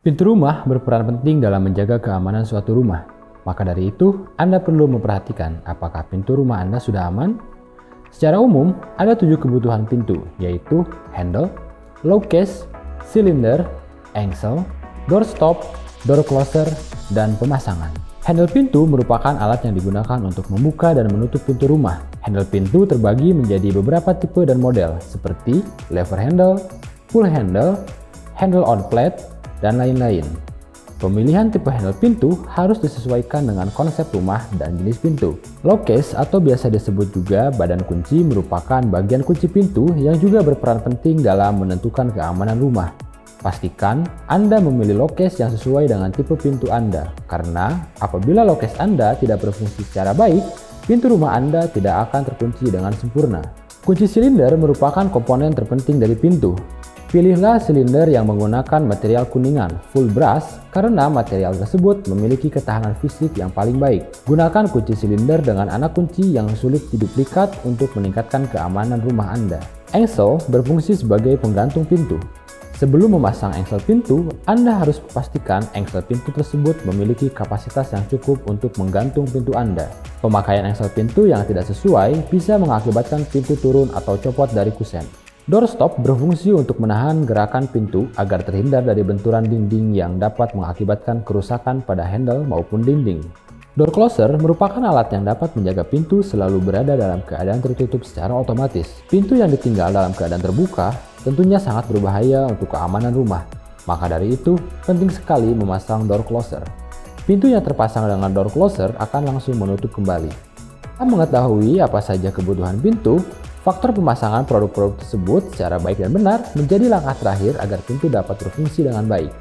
Pintu rumah berperan penting dalam menjaga keamanan suatu rumah. Maka dari itu, Anda perlu memperhatikan apakah pintu rumah Anda sudah aman. Secara umum, ada 7 kebutuhan pintu, yaitu handle, lock case, cylinder, engsel, door stop, door closer, dan pemasangan. Handle pintu merupakan alat yang digunakan untuk membuka dan menutup pintu rumah. Handle pintu terbagi menjadi beberapa tipe dan model, seperti lever handle, pull handle, handle on plate, dan lain-lain. Pemilihan tipe handle pintu harus disesuaikan dengan konsep rumah dan jenis pintu. Lock case atau biasa disebut juga badan kunci merupakan bagian kunci pintu yang juga berperan penting dalam menentukan keamanan rumah. Pastikan Anda memilih lock case yang sesuai dengan tipe pintu Anda, karena apabila lock case Anda tidak berfungsi secara baik, pintu rumah Anda tidak akan terkunci dengan sempurna. Kunci silinder merupakan komponen terpenting dari pintu. Pilihlah silinder yang menggunakan material kuningan, full brass, karena material tersebut memiliki ketahanan fisik yang paling baik. Gunakan kunci silinder dengan anak kunci yang sulit diduplikat untuk meningkatkan keamanan rumah Anda. Engsel berfungsi sebagai penggantung pintu. Sebelum memasang engsel pintu, Anda harus pastikan engsel pintu tersebut memiliki kapasitas yang cukup untuk menggantung pintu Anda. Pemakaian engsel pintu yang tidak sesuai bisa mengakibatkan pintu turun atau copot dari kusen. Door stop berfungsi untuk menahan gerakan pintu agar terhindar dari benturan dinding yang dapat mengakibatkan kerusakan pada handle maupun dinding. Door closer merupakan alat yang dapat menjaga pintu selalu berada dalam keadaan tertutup secara otomatis. Pintu yang ditinggal dalam keadaan terbuka tentunya sangat berbahaya untuk keamanan rumah. Maka dari itu, penting sekali memasang door closer. Pintu yang terpasang dengan door closer akan langsung menutup kembali. Setelah mengetahui apa saja kebutuhan pintu, faktor pemasangan produk-produk tersebut secara baik dan benar menjadi langkah terakhir agar pintu dapat berfungsi dengan baik.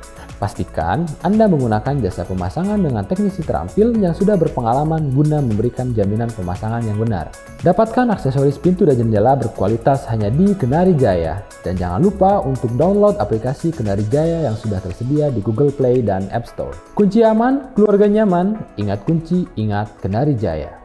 Pastikan Anda menggunakan jasa pemasangan dengan teknisi terampil yang sudah berpengalaman guna memberikan jaminan pemasangan yang benar. Dapatkan aksesoris pintu dan jendela berkualitas hanya di Kenari Jaya. Dan jangan lupa untuk download aplikasi Kenari Jaya yang sudah tersedia di Google Play dan App Store. Kunci aman, keluarga nyaman, ingat kunci, ingat Kenari Jaya.